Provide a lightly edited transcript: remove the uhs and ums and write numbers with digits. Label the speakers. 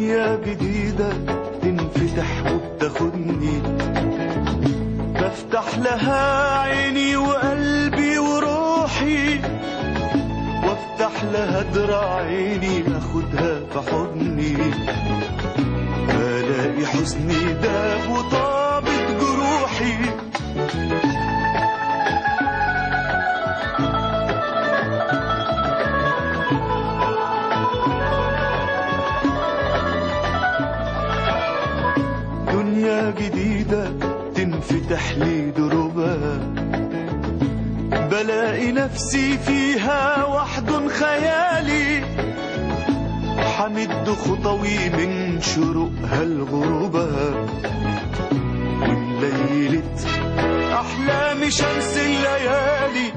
Speaker 1: دنيا جديدة تنفتح وبتاخدني، بفتح لها عيني وقلبي وروحي، وافتح لها دراعيني اخدها في حضني، بلاقي حزني داب وطابت جروحي. دنيا جديدة تنفتح لي دروبها، بلاقي نفسي فيها وحد خيالي، حمد خطوي من شروقها لغروبها، وليلة أحلامي شمس الليالي.